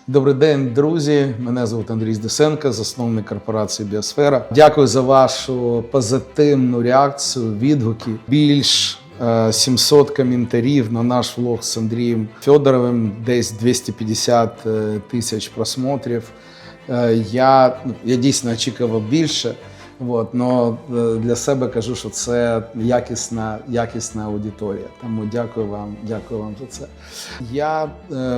Добрий день, друзі. Мене звуть Андрій Здесенко, засновник корпорації Біосфера. Дякую за вашу позитивну реакцію, відгуки. Більш 700 коментарів на наш влог з Андрієм Федоровим, десь 250 тисяч просмотрів. Я дійсно очікував більше, але для себе кажу, що це якісна аудиторія. Тому дякую вам за це. Я,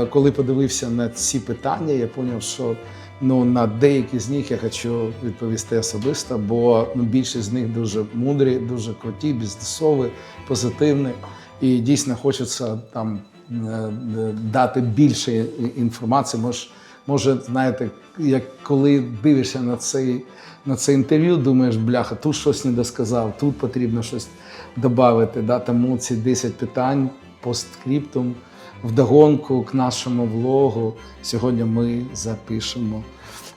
коли подивився на ці питання, я зрозумів, що на деякі з них я хочу відповісти особисто, бо більшість з них дуже мудрі, дуже круті, бізнесові, позитивні. І дійсно хочеться там дати більше інформації. Може, знаєте, як коли дивишся на це інтерв'ю, думаєш, бляха, тут щось не досказав, тут потрібно щось додати. Да? Тому ці 10 питань постскриптум вдогонку к нашому влогу сьогодні ми запишемо.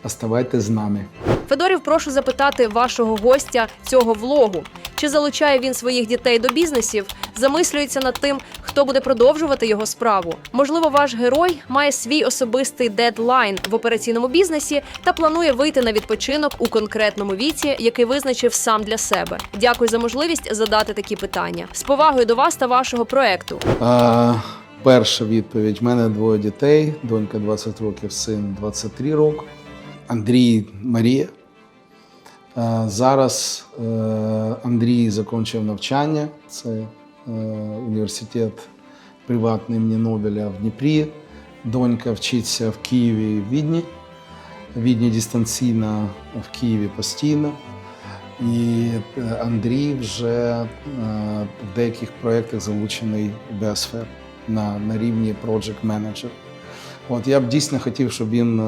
Оставайтесь з нами. Федорів, прошу запитати вашого гостя цього влогу. Чи залучає він своїх дітей до бізнесів? Замислюється над тим, хто буде продовжувати його справу? Можливо, ваш герой має свій особистий дедлайн в операційному бізнесі та планує вийти на відпочинок у конкретному віці, який визначив сам для себе. Дякую за можливість задати такі питання. З повагою до вас та вашого проекту. Перша відповідь. У мене 2 дітей. Донька 20 років, син 23 роки. Андрій, Марія. Зараз Андрій закінчив навчання. Це університет приватний імені Нобеля в Дніпрі. Донька вчиться в Києві і в Відні. В Відні дистанційно, в Києві постійно. І Андрій вже в деяких проєктах залучений в Біосферу на рівні project manager. Я б дійсно хотів, щоб він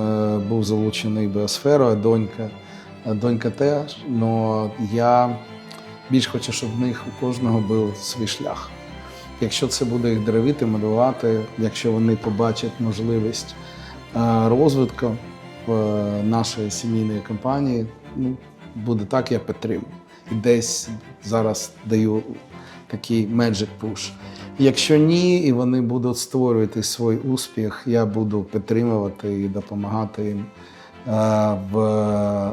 був залучений в Біосферу, а донька теж. Але я більш хочу, щоб в них у кожного був свій шлях. Якщо це буде їх дровити, мотивувати, якщо вони побачать можливість розвитку в нашій сімейній компанії, буде так, я підтримую. І десь зараз даю такий magic push. Якщо ні, і вони будуть створювати свій успіх, я буду підтримувати і допомагати їм в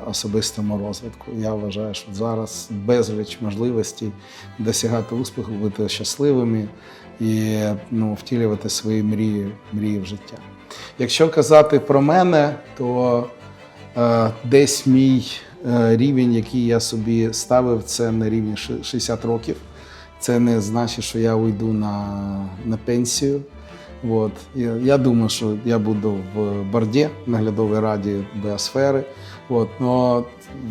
особистому розвитку. Я вважаю, що зараз безліч можливостей досягати успіху, бути щасливими і втілювати свої мрії в життя. Якщо казати про мене, то десь мій рівень, який я собі ставив, це на рівні 60 років. Це не значить, що я уйду на пенсію. Я думаю, що я буду в борді, наглядовій раді Біосфери. Но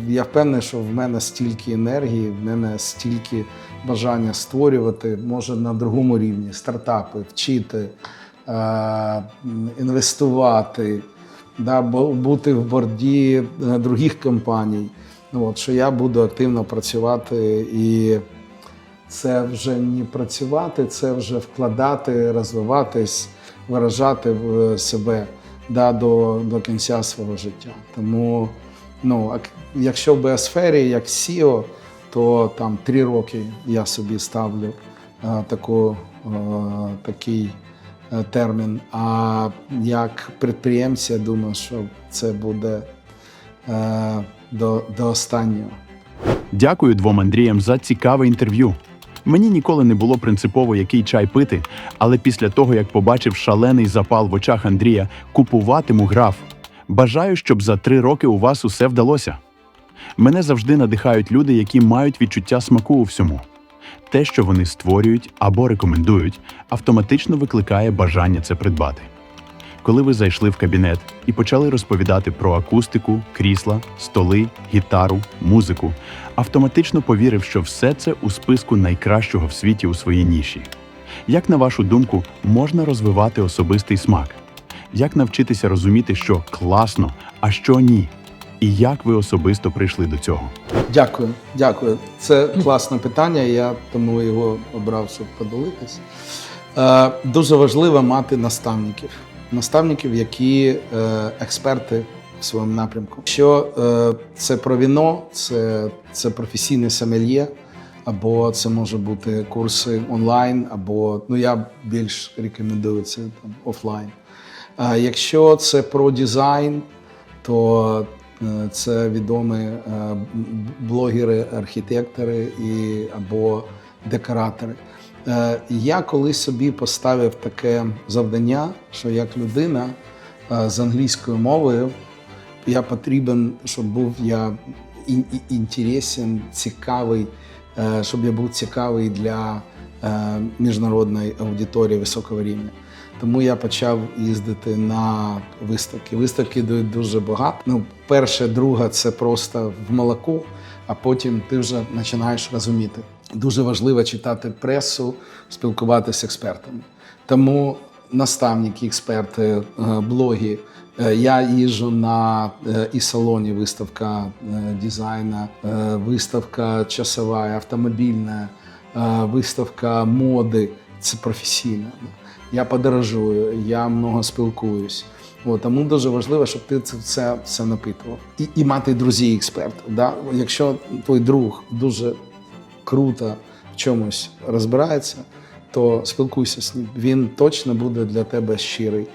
я впевнений, що в мене стільки енергії, в мене стільки бажання створювати, може на другому рівні, стартапи, вчити, інвестувати, бути в борді других компаній. Що я буду активно працювати і це вже не працювати, це вже вкладати, розвиватись, виражати в себе до кінця свого життя. Тому, якщо в Біосфері, як CEO, то там 3 роки я собі ставлю такий термін. А як підприємця, я думаю, що це буде до останнього. Дякую 2 Андріям за цікаве інтерв'ю. Мені ніколи не було принципово, який чай пити, але після того, як побачив шалений запал в очах Андрія, купуватиму граф. Бажаю, щоб за 3 роки у вас усе вдалося. Мене завжди надихають люди, які мають відчуття смаку у всьому. Те, що вони створюють або рекомендують, автоматично викликає бажання це придбати. Коли ви зайшли в кабінет і почали розповідати про акустику, крісла, столи, гітару, музику, автоматично повірив, що все це у списку найкращого в світі у своїй ніші. Як, на вашу думку, можна розвивати особистий смак? Як навчитися розуміти, що класно, а що ні? І як ви особисто прийшли до цього? Дякую. Це класне питання, я тому його обрав, щоб поділитись. Дуже важливо мати наставників, які експерти в своєму напрямку. Якщо це про віно, це професійний сомельє, або це може бути курси онлайн, або я більш рекомендую це офлайн. А якщо це про дизайн, то це відомі блогери, архітектори або декоратори. Я колись собі поставив таке завдання, що як людина з англійською мовою, я потрібен, щоб був я інтересен, цікавий, щоб я був цікавий для міжнародної аудиторії високого рівня. Тому я почав їздити на виставки. Виставки дають дуже багато. Перше, друге – це просто в молоко, а потім ти вже починаєш розуміти. Дуже важливо читати пресу, спілкуватися з експертами. Тому наставники, експерти, блоги. Я їжджу на і-салоні, виставка дизайну, виставка часова, автомобільна, виставка моди. Це професійно. Я подорожую, я много спілкуюсь. Тому дуже важливо, щоб ти це все напитував. І мати друзів експертів. Да? Якщо твій друг дуже круто в чомусь розбирається, то спілкуйся з ним. Він точно буде для тебе щирий.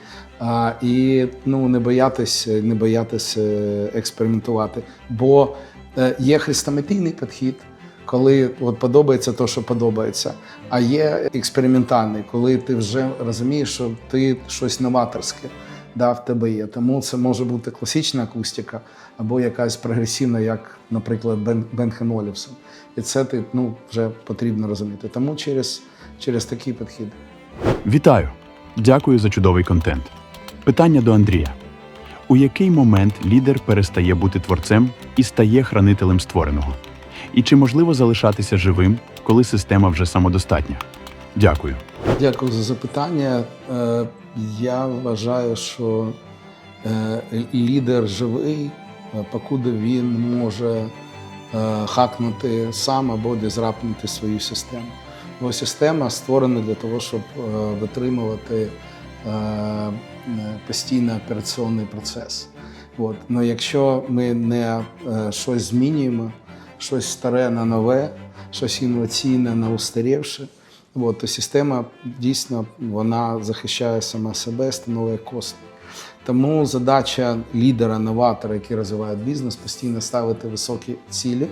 І не боятися експериментувати. Бо є хрестоматійний підхід, коли подобається те, що подобається, а є експериментальний, коли ти вже розумієш, що ти щось новаторське в тебе є. Тому це може бути класична акустика або якась прогресивна, як, наприклад, Бен Олівсон. І це ти вже потрібно розуміти. Тому через такий підхід. Вітаю! Дякую за чудовий контент. Питання до Андрія. У який момент лідер перестає бути творцем і стає хранителем створеного? І чи можливо залишатися живим, коли система вже самодостатня? Дякую. Дякую за запитання. Я вважаю, що лідер живий, покуди він може хакнути сам або дизрапнути свою систему. Бо система створена для того, щоб витримувати постійно операційний процес. Но якщо ми не щось змінюємо, щось старе на нове, щось інноваційне на устарівше, то система дійсно вона захищає сама себе, становить кости. Тому задача лідера, новатора, який розвиває бізнес, постійно ставити високі цілі.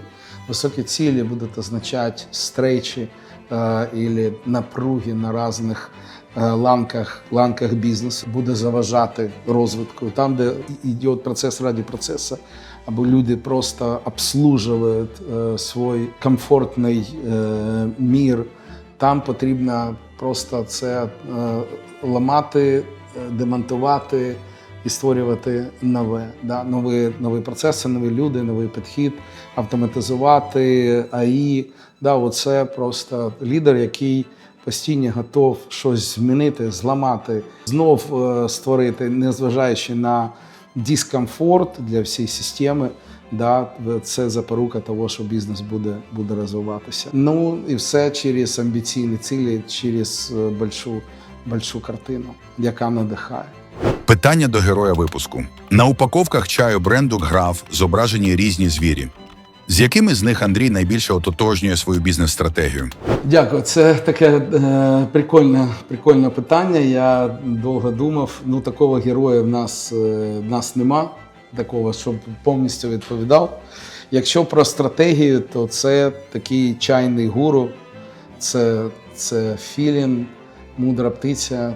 Високі цілі будуть означати стрейчі або напруги на різних ланках бізнесу, буде заважати розвитку. Там, де йде процес ради процесу, або люди просто обслуживають свій комфортний мір, там потрібно просто це ламати, демонтувати і створювати нове. Нові процеси, нові люди, новий підхід, автоматизувати, АІ. Оце просто лідер, який постійно готов щось змінити, зламати, знов створити, незважаючи на дискомфорт для всієї системи. Це запорука того, що бізнес буде розвиватися. І все через амбіційні цілі, через большу картину, яка надихає. Питання до героя випуску. На упаковках чаю бренду «Граф» зображені різні звірі. З якими з них Андрій найбільше ототожнює свою бізнес-стратегію? Дякую. Це таке прикольне питання. Я довго думав. Такого героя в нас нема, такого, щоб повністю відповідав. Якщо про стратегію, то це такий чайний гуру. Це Філін, мудра птиця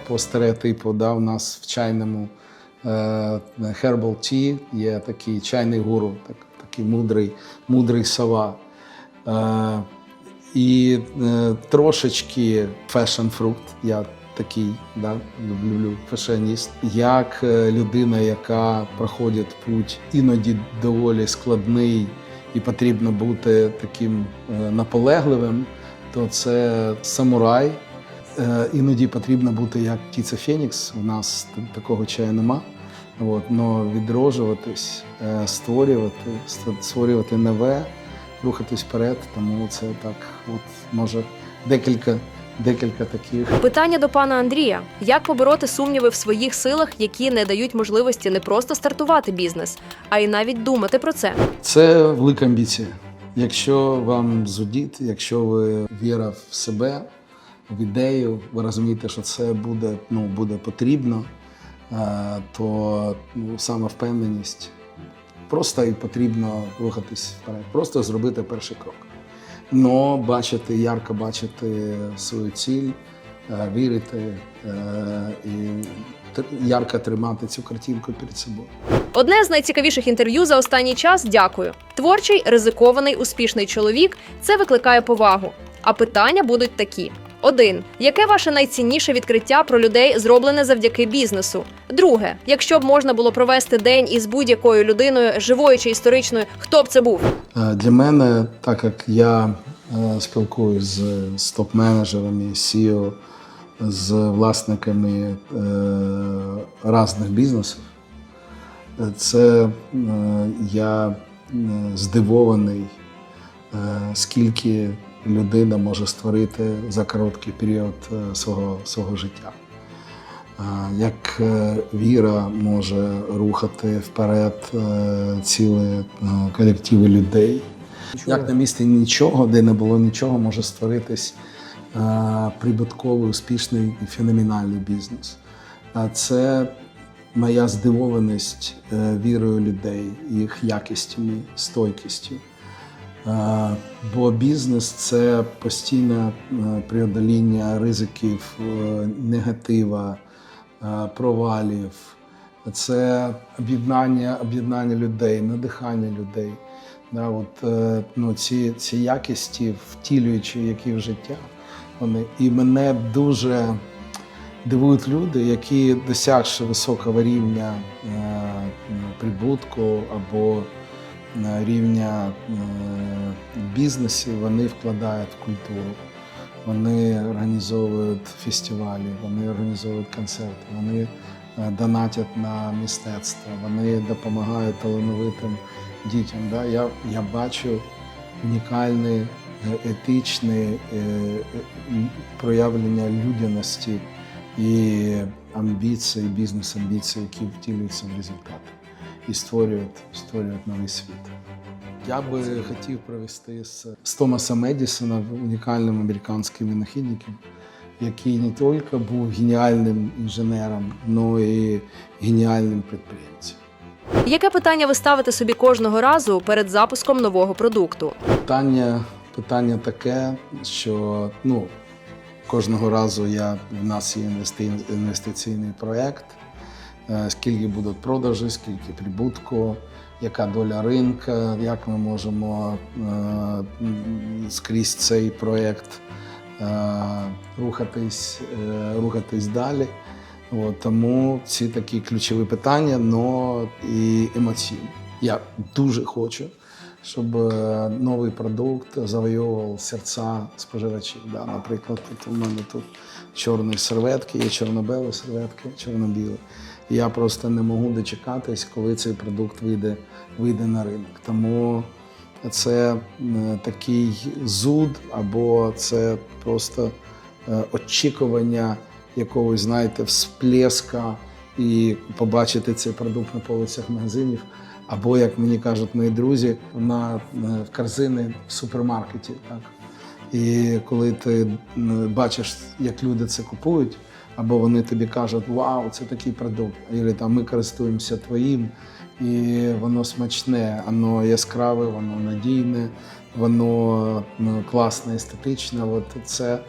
по стереотипу. У нас в чайному Herbal Tea є такий чайний гуру, такий мудрий сова. І трошечки фешн-фрукт, я такий, люблю фешеніст. Як людина, яка проходить путь іноді доволі складний і потрібно бути таким наполегливим, то це самурай. Іноді потрібно бути як птиця Фенікс, у нас такого чаю нема. Но відроджуватись, створювати нове, рухатись вперед, тому це так, може декілька таких. Питання до пана Андрія. Як побороти сумніви в своїх силах, які не дають можливості не просто стартувати бізнес, а й навіть думати про це? Це велика амбіція. Якщо вам зудить, якщо ви віра в себе, в ідею, ви розумієте, що це буде потрібно, то самовпевненість. Просто і потрібно рухатись вперед, просто зробити перший крок. Но ярко бачити свою ціль, вірити і ярко тримати цю картинку перед собою. Одне з найцікавіших інтерв'ю за останній час «Дякую». Творчий, ризикований, успішний чоловік – це викликає повагу. А питання будуть такі. 1. Яке ваше найцінніше відкриття про людей, зроблене завдяки бізнесу? 2. Якщо б можна було провести день із будь-якою людиною, живою чи історичною, хто б це був? Для мене, так як я спілкуюсь з топ-менеджерами, CEO, з власниками різних бізнесів, це я здивований, скільки людина може створити за короткий період свого життя. Як віра може рухати вперед цілі колективи людей. Як на місці нічого, де не було нічого, може створитись прибутковий, успішний і феноменальний бізнес. Це моя здивованість вірою людей, їх якістю, стойкістю. Бо бізнес – це постійне преодоління ризиків, негатива, провалів. Це об'єднання людей, надихання людей. Ці якості, втілюючи які в життя, і мене дуже дивують люди, які, досягши високого рівня прибутку або рівня бізнесу, вони вкладають в культуру. Вони організовують фестивалі, вони організовують концерти, вони донатять на мистецтво, вони допомагають талановитим дітям. Я бачу унікальне, етичне проявлення людяності і амбіції, бізнес-амбіції, які втілюються в результати і створюють новий світ. Я би хотів провести з Томасом Едісоном, унікальним американським винахідником, який не тільки був геніальним інженером, але й геніальним підприємцем. Яке питання ви ставите собі кожного разу перед запуском нового продукту? Питання таке, що кожного разу в нас є інвестиційний проєкт, скільки будуть продажі, скільки прибутку, яка доля ринку, як ми можемо скрізь цей проєкт рухатись далі. Тому ці такі ключові питання, але і емоційні. Я дуже хочу, щоб новий продукт завойовував серця споживачів. Наприклад, у мене тут чорні серветки, є чорно-білі серветки, чорно-білі. Я просто не можу дочекатись, коли цей продукт вийде на ринок. Тому це такий зуд, або це просто очікування якогось, знаєте, всплеска і побачити цей продукт на полицях магазинів. Або, як мені кажуть мої друзі, в корзини в супермаркеті. Так? І коли ти бачиш, як люди це купують, або вони тобі кажуть, вау, це такий продукт, або ми користуємося твоїм, і воно смачне, воно яскраве, воно надійне, воно класне, естетичне. Це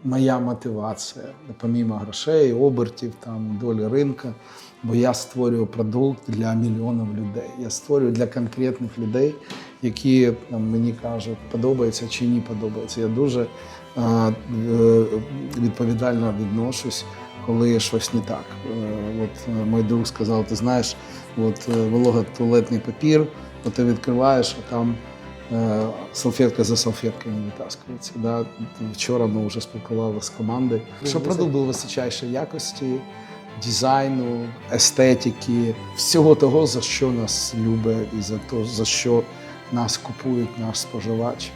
моя мотивація, помімо грошей, обертів, долі ринку. Бо я створюю продукт для мільйонів людей. Я створюю для конкретних людей, які мені кажуть, подобається чи не подобається. Я дуже відповідально відношусь, коли щось не так. Мій друг сказав, ти знаєш, вологотуалетний папір, ти відкриваєш, а там салфетка за салфеткою не витаскується. Вчора ми вже спілкувалися з командою. Щоб продукт був височайшої якості, дизайну, естетики, всього того, за що нас любить і за що нас купує наш споживач.